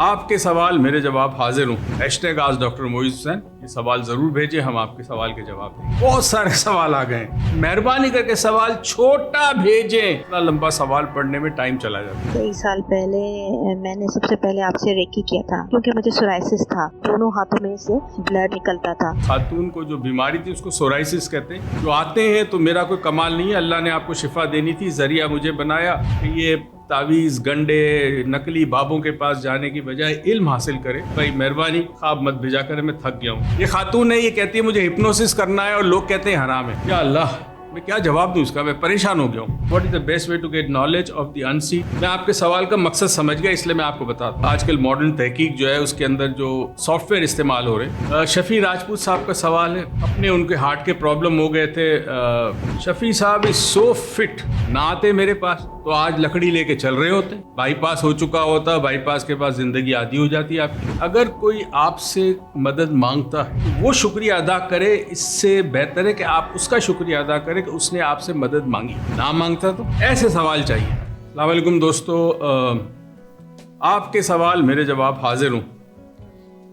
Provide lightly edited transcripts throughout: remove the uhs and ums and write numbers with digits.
آپ کے سوال میرے جواب حاضر ہوں #آج ڈاکٹر معیز حسین. یہ سوال ضرور بھیجیں, ہم آپ کے سوال کے جواب دیں. بہت سارے سوال آ گئے, مہربانی کر کے سوال چھوٹا بھیجیں, اتنا لمبا سوال پڑھنے میں ٹائم چلا جاتا ہے. کئی سال پہلے میں نے سب سے پہلے آپ سے ریکی کیا تھا کیونکہ مجھے سورائسس تھا, دونوں ہاتھوں میں سے بلڈ نکلتا تھا. خاتون کو جو بیماری تھی اس کو سورائسس کہتے ہیں. جو آتے ہیں تو میرا کوئی کمال نہیں ہے, اللہ نے آپ کو شفا دینی تھی, ذریعہ مجھے بنایا کہ یہ تعویذ گنڈے نقلی بابوں کے پاس جانے کی بجائے علم حاصل کرے. بھائی مہربانی خواب مت بھیجا کرے, میں تھک گیا ہوں. یہ خاتون ہے, یہ کہتی ہے مجھے ہپنوسس کرنا ہے اور لوگ کہتے ہیں حرام ہے. یا اللہ, میں کیا جواب دوں اس کا, میں پریشان ہو گیا ہوں. What is the best way to get knowledge of the unseen. میں آپ کے سوال کا مقصد سمجھ گیا, اس لیے میں آپ کو بتاتا ہوں. آج کل ماڈرن تحقیق جو ہے اس کے اندر جو سافٹ ویئر استعمال ہو رہے ہیں. شفیع راجپوت صاحب کا سوال ہے, اپنے ان کے ہارٹ کے پرابلم ہو گئے تھے. شفیع صاحب از سو فٹ, نہ آتے میرے پاس تو آج لکڑی لے کے چل رہے ہوتے. بائی پاس ہو چکا ہوتا, بائی پاس کے پاس زندگی عادی ہو جاتی ہے آپ کی. اگر کوئی آپ سے مدد مانگتا ہے تو وہ شکریہ ادا کرے, اس سے بہتر ہے کہ آپ اس کا شکریہ ادا کریں کہ اس نے آپ سے مدد مانگی. نہ مانگتا تو ایسے سوال چاہیے. السلام علیکم دوستو, آپ کے سوال میرے جواب حاضر ہوں.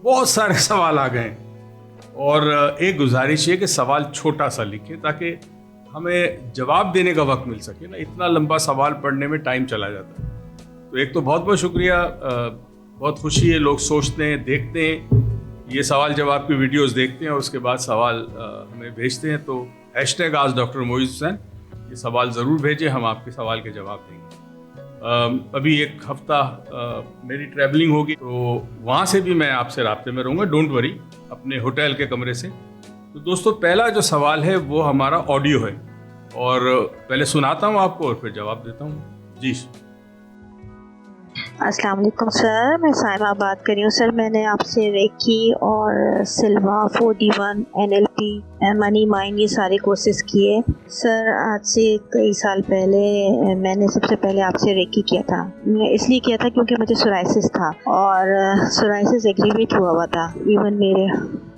بہت سارے سوال آ گئے اور ایک گزارش یہ کہ سوال چھوٹا سا لکھیں تاکہ ہمیں جواب دینے کا وقت مل سکے نا. اتنا لمبا سوال پڑھنے میں ٹائم چلا جاتا ہے. تو ایک تو بہت بہت شکریہ, بہت خوشی ہے لوگ سوچتے ہیں, دیکھتے ہیں, یہ سوال جواب کی ویڈیوز دیکھتے ہیں اور اس کے بعد سوال ہمیں بھیجتے ہیں. تو #آج ڈاکٹر معیز حسین, یہ سوال ضرور بھیجیں, ہم آپ کے سوال کے جواب دیں گے. ابھی ایک ہفتہ میری ٹریولنگ ہوگی تو وہاں سے بھی میں آپ سے رابطے میں رہوں گا, ڈونٹ وری, اپنے ہوٹل کے کمرے سے. تو دوستو پہلا جو سوال ہے وہ ہمارا آڈیو ہے, اور پہلے سناتا ہوں آپ کو اور پھر جواب دیتا ہوں. جی السلام علیکم سر, میں سائمہ بات کر رہی ہوں. سر میں نے آپ سے ریکی اور سلوا 4D1 NLP منی مائنڈ یہ سارے کورسز کیے. سر آج سے کئی سال پہلے میں نے سب سے پہلے آپ سے ریکی کیا تھا. میں اس لیے کیا تھا کیونکہ مجھے سورائسس تھا اور سورائسس ایگریویٹ ہوا ہوا تھا. ایون میرے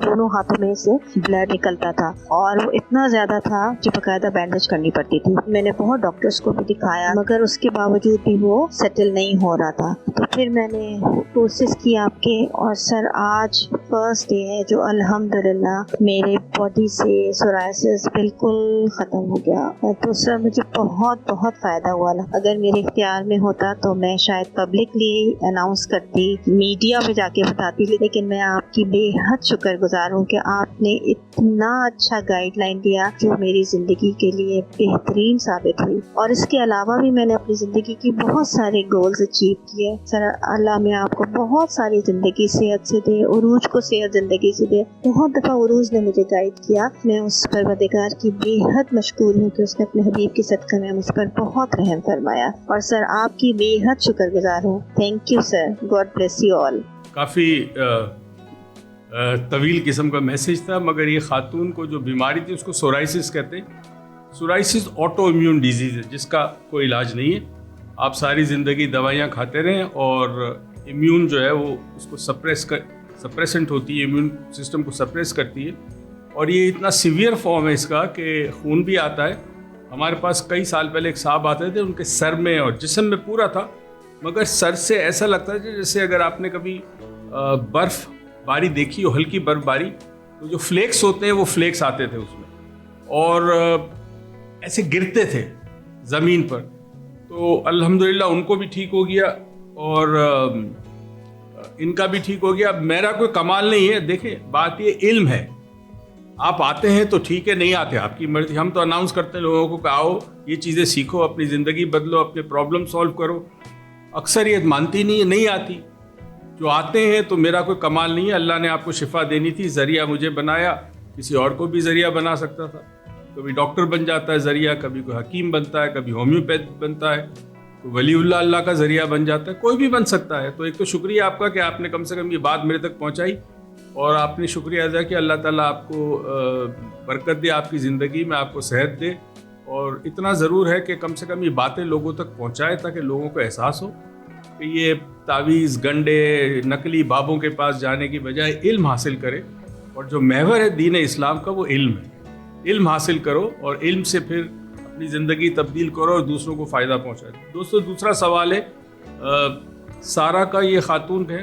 دونوں ہاتھوں میں سے بلڈ نکلتا تھا اور وہ اتنا زیادہ تھا کہ باقاعدہ بینڈیج کرنی پڑتی تھی. میں نے بہت ڈاکٹرز کو بھی دکھایا مگر اس کے باوجود بھی وہ سیٹل نہیں ہو رہا تھا. تو پھر میں نے کورسز کی آپ کے, اور سر آج فرسٹ ڈے ہے جو الحمدللہ میرے باڈی سے سورائسس بالکل ختم ہو گیا. تو سر مجھے بہت بہت فائدہ ہوا. اگر میرے اختیار میں ہوتا تو میں شاید پبلکلی اناؤنس کرتی, میڈیا پہ جا کے بتاتی, لیکن میں آپ کی بے حد شکر گزار ہوں کہ آپ نے اتنا اچھا گائیڈ لائن دیا جو میری زندگی کے لیے بہترین ثابت ہوئی. اور اس کے علاوہ بھی میں نے اپنی زندگی کی بہت سارے گولز اچیو کیے. سر اللہ میں آپ کو بہت ساری زندگی صحت سے دے, عروج کو صحت زندگی سے دے. بہت دفعہ عروج نے مجھے گائیڈ کیا, میں اس پروردگار کی بے حد مشکور ہوں کہ اس نے اپنے حبیب کی صدقہ میں مجھ پر بہت رحم فرمایا. اور سر آپ کی بے حد شکر گزار ہوں. Thank you sir, God bless you all. کافی طویل قسم کا میسیج تھا, مگر یہ خاتون کو جو بیماری تھی اس کو سورائسس کہتے ہیں. سورائسس آٹو امیون ڈیزیز ہے جس کا کوئی علاج نہیں ہے. آپ ساری زندگی دوائیاں کھاتے رہیں اور امیون جو ہے وہ اس کو سپریسنٹ ہوتی ہے, امیون سسٹم کو سپریس کرتی ہے. اور یہ اتنا سیویئر فارم ہے اس کا کہ خون بھی آتا ہے. ہمارے پاس کئی سال پہلے ایک صاحب آتے تھے, ان کے سر میں اور جسم میں پورا تھا, مگر سر سے ایسا لگتا ہے جیسے اگر آپ نے کبھی برف باری دیکھی ہو, ہلکی برف باری, تو جو فلیکس ہوتے ہیں وہ فلیکس آتے تھے اس میں اور ایسے گرتے تھے زمین پر. تو الحمدللہ ان کو بھی ٹھیک ہو گیا اور ان کا بھی ٹھیک ہو گیا. میرا کوئی کمال نہیں ہے, دیکھیں بات یہ علم ہے. آپ آتے ہیں تو ٹھیک ہے, نہیں آتے آپ کی مرضی. ہم تو اناؤنس کرتے ہیں لوگوں کو کہ آؤ یہ چیزیں سیکھو, اپنی زندگی بدلو, اپنے پرابلم سولو کرو. اکثریت مانتی نہیں ہے, نہیں آتی. جو آتے ہیں تو میرا کوئی کمال نہیں ہے, اللہ نے آپ کو شفا دینی تھی, ذریعہ مجھے بنایا. کسی اور کو بھی ذریعہ بنا سکتا تھا. کبھی ڈاکٹر بن جاتا ہے ذریعہ, کبھی کوئی حکیم بنتا ہے, کبھی ہومیوپیتھ بنتا ہے, کوئی ولی اللہ کا ذریعہ بن جاتا ہے, کوئی بھی بن سکتا ہے. تو ایک تو شکریہ آپ کا کہ آپ نے کم سے کم یہ بات میرے تک پہنچائی اور آپ نے شکریہ ادا کیا. اللہ تعالیٰ آپ کو برکت دے, آپ کی زندگی میں آپ کو صحت دے. اور اتنا ضرور ہے کہ کم سے کم یہ باتیں لوگوں تک پہنچائے تاکہ لوگوں کو احساس ہو کہ یہ تعویذ گنڈے نقلی بابوں کے پاس جانے کی بجائے علم حاصل کرے. اور جو محور ہے دین اسلام کا وہ علم ہے. علم حاصل کرو اور علم سے پھر اپنی زندگی تبدیل کرو اور دوسروں کو فائدہ پہنچائے. دوستو دوسرا سوال ہے سارا کا. یہ خاتون ہے,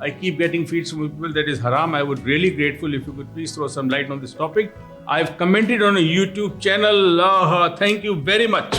I keep getting feeds from people that is haram. I would really grateful if you could please throw some light on this topic. I've commented on a YouTube channel. Thank you very much.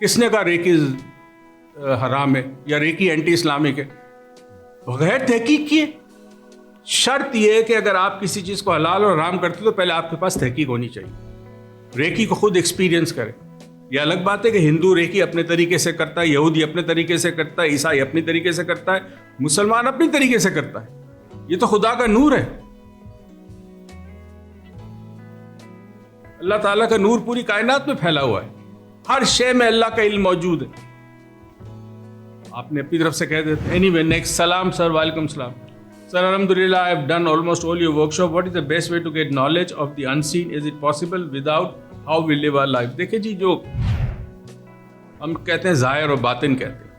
کس نے کہا ریکی حرام ہے یا ریکی anti Islamic ہے؟ بغیر تحقیق کیے. شرط یہ ہے کہ اگر آپ کسی چیز کو حلال اور حرام کرتے تو پہلے آپ کے پاس تحقیق ہونی چاہیے. ریکی کو خود ایکسپیرینس کرے. یہ الگ بات ہے کہ ہندو ریکی اپنے طریقے سے کرتا ہے, یہودی اپنے طریقے سے کرتا ہے, عیسائی اپنی طریقے سے کرتا ہے, مسلمان اپنی طریقے سے کرتا ہے. یہ تو خدا کا نور ہے. اللہ تعالیٰ کا نور پوری کائنات میں پھیلا ہوا ہے. ہر شے میں اللہ کا علم موجود ہے. آپ نے اپنی طرف سے کہہ دیتے. Any way next. سلام سر. وعلیکم السلام سر. الحمدللہ I have done almost all your workshop. What is the best way to get knowledge of the unseen? Is it possible without how we live our life? دیکھیں جی, جو ہم کہتے ہیں ظاہر اور باطن کہتے ہیں,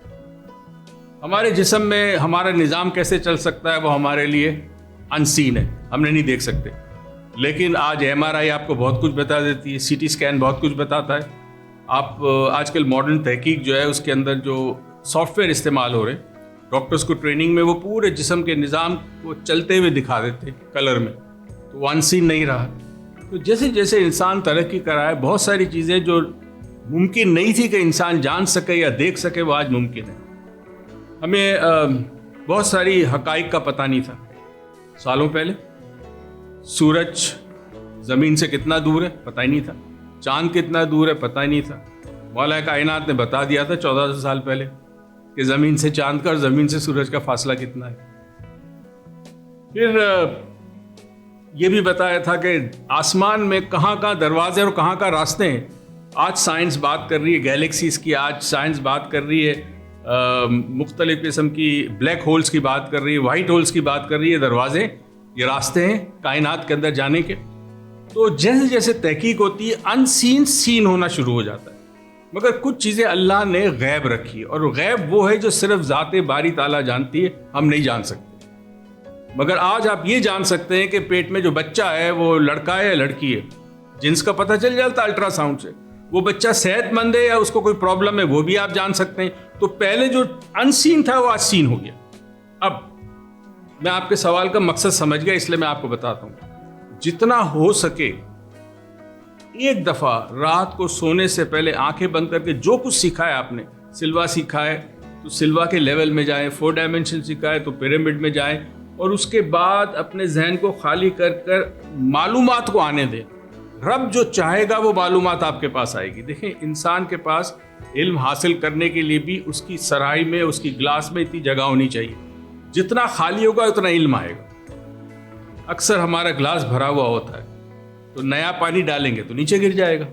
ہمارے جسم میں ہمارا نظام کیسے چل سکتا ہے وہ ہمارے لیے انسین ہے, ہم نے نہیں دیکھ سکتے. لیکن آج MRI آپ کو بہت کچھ بتا دیتی ہے, CT اسکین بہت کچھ بتاتا ہے. آپ آج کل ماڈرن تحقیق جو ہے اس کے اندر جو سافٹ ویئر استعمال ہو رہے ہیں, ڈاکٹرز کو ٹریننگ میں وہ پورے جسم کے نظام کو چلتے ہوئے دکھا دیتے کلر میں, تو وہ انسین نہیں رہا. تو جیسے جیسے انسان ترقی کر رہا ہے, بہت ساری چیزیں جو ممکن نہیں تھی کہ انسان جان سکے یا دیکھ سکے وہ آج ممکن ہے. ہمیں بہت ساری حقائق کا پتہ نہیں تھا سالوں پہلے. سورج زمین سے کتنا دور ہے پتہ ہی نہیں تھا, چاند کتنا دور ہے پتہ ہی نہیں تھا. مولا کائنات نے بتا دیا تھا 1400 سال پہلے کہ زمین سے چاند کا اور زمین سے سورج کا فاصلہ کتنا ہے. پھر یہ بھی بتایا تھا کہ آسمان میں کہاں کہاں دروازے اور کہاں کہاں راستے ہیں. آج سائنس بات کر رہی ہے گیلیکسیز کی, آج سائنس بات کر رہی ہے مختلف قسم کی بلیک ہولز کی بات کر رہی ہے, وائٹ ہولز کی بات کر رہی ہے. دروازے یہ راستے ہیں کائنات کے اندر جانے کے. تو جیسے جیسے تحقیق ہوتی ہے ان سین سین ہونا شروع ہو جاتا ہے. مگر کچھ چیزیں اللہ نے غیب رکھی, اور غیب وہ ہے جو صرف ذات باری تعالیٰ جانتی ہے, ہم نہیں جان سکتے. مگر آج آپ یہ جان سکتے ہیں کہ پیٹ میں جو بچہ ہے وہ لڑکا ہے یا لڑکی ہے, جنس کا پتہ چل جاتا ہے الٹرا ساؤنڈ سے. وہ بچہ صحت مند ہے یا اس کو کوئی پرابلم ہے وہ بھی آپ جان سکتے ہیں. تو پہلے جو ان سین تھا وہ آج سین ہو گیا. اب میں آپ کے سوال کا مقصد سمجھ گیا, اس لیے میں آپ کو بتاتا ہوں. جتنا ہو سکے ایک دفعہ رات کو سونے سے پہلے آنکھیں بند کر کے جو کچھ سیکھا ہے آپ نے, سلوا سیکھا ہے تو سلوا کے لیول میں جائیں, 4 ڈائمنشن سیکھا ہے تو پیرامڈ میں جائیں, اور اس کے بعد اپنے ذہن کو خالی کر کر معلومات کو آنے دیں. رب جو چاہے گا وہ معلومات آپ کے پاس آئے گی. دیکھیں انسان کے پاس علم حاصل کرنے کے لیے بھی اس کی سرائی میں, اس کی گلاس میں اتنی جگہ ہونی چاہیے. جتنا خالی ہوگا اتنا علم آئے گا. اکثر ہمارا گلاس بھرا ہوا ہوتا ہے تو نیا پانی ڈالیں گے تو نیچے گر جائے گا.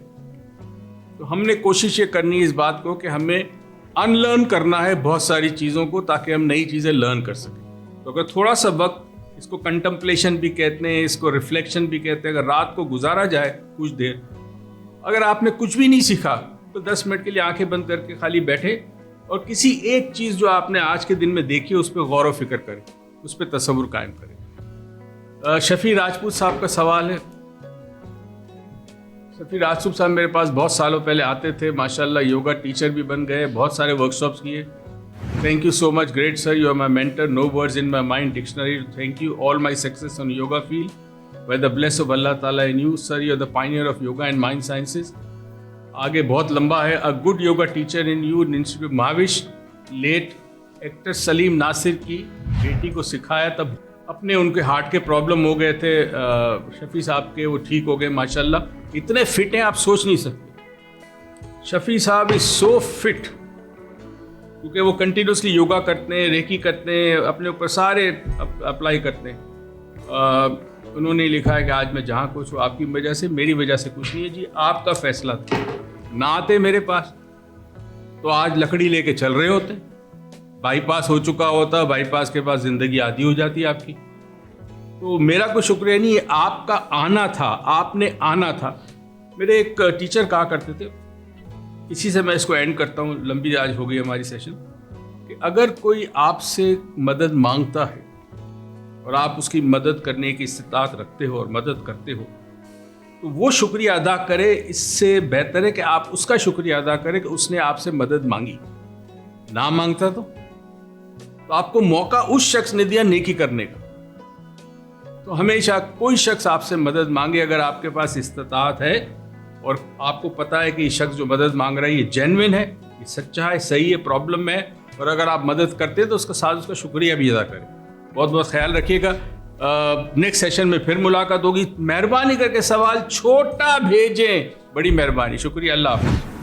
تو ہم نے کوشش یہ کرنی ہے اس بات کو کہ ہمیں ان لرن کرنا ہے بہت ساری چیزوں کو, تاکہ ہم نئی چیزیں لرن کر سکیں. تو اگر تھوڑا سا وقت, اس کو کنٹمپلیشن بھی کہتے ہیں, اس کو ریفلیکشن بھی کہتے ہیں, اگر رات کو گزارا جائے کچھ دیر, اگر آپ نے کچھ بھی نہیں سیکھا تو 10 منٹ کے لیے آنکھیں بند کر کے خالی بیٹھے اور کسی ایک چیز جو آپ نے آج کے دن میں دیکھی اس پہ غور و فکر کریں, اس پہ تصور قائم کریں. شفیع راجپوت صاحب کا سوال ہے. شفیع راجپوت صاحب میرے پاس بہت سالوں پہلے آتے تھے, ماشاءاللہ یوگا ٹیچر بھی بن گئے, بہت سارے ورکشاپس کیے. Thank you so much, great sir, you are my mentor, no words in my mind dictionary, thank you, all my success on yoga field by the bless of Allah تعالیٰ in you, sir you are the pioneer of yoga and mind sciences. آگے بہت لمبا ہے. A good yoga teacher in you institute Mahvash, late actor Saleem Nasir کی بیٹی کو سکھایا, تب اپنے ان کے ہارٹ کے پرابلم ہو گئے تھے شفیع صاحب کے, وہ ٹھیک ہو گئے ماشاءاللہ. اتنے فٹ ہیں آپ سوچ نہیں سکتے. شفیع صاحب از سو فٹ کیونکہ وہ کنٹینیوسلی یوگا کرتے ہیں, ریکی کرتے ہیں, اپنے اوپر سارے اپلائی کرتے ہیں. انہوں نے لکھا ہے کہ آج میں جہاں کچھ ہوں آپ کی وجہ سے, میری وجہ سے کچھ نہیں ہے جی, آپ کا فیصلہ تھا. نہ آتے میرے پاس تو آج لکڑی لے کے چل رہے ہوتے, بائی پاس ہو چکا ہوتا, بائی پاس کے پاس زندگی عادی ہو جاتی آپ کی. تو میرا کوئی شکریہ نہیں ہے, آپ کا آنا تھا, آپ نے آنا تھا. میرے ایک ٹیچر کہا کرتے تھے, اسی سے میں اس کو اینڈ کرتا ہوں, لمبی آج ہو گئی ہماری سیشن, کہ اگر کوئی آپ سے مدد مانگتا ہے اور آپ اس کی مدد کرنے کی استطاعت رکھتے ہو اور مدد کرتے ہو تو وہ شکریہ ادا کرے. اس سے بہتر ہے کہ آپ اس کا شکریہ ادا کریں کہ اس نے آپ سے مدد مانگی. نہ مانگتا تو آپ کو موقع اس شخص نے دیا نیکی کرنے کا. تو ہمیشہ کوئی شخص آپ سے مدد مانگے, اگر آپ کے پاس استطاعت ہے اور آپ کو پتہ ہے کہ یہ شخص جو مدد مانگ رہا ہے یہ جینوئن ہے, یہ سچا ہے, صحیح ہے, پرابلم میں ہے, اور اگر آپ مدد کرتے ہیں تو اس کا ساتھ اس کا شکریہ بھی ادا کریں. بہت بہت خیال رکھیے گا. نیکسٹ سیشن میں پھر ملاقات ہوگی. مہربانی کر کے سوال چھوٹا بھیجیں, بڑی مہربانی, شکریہ, اللہ حافظ.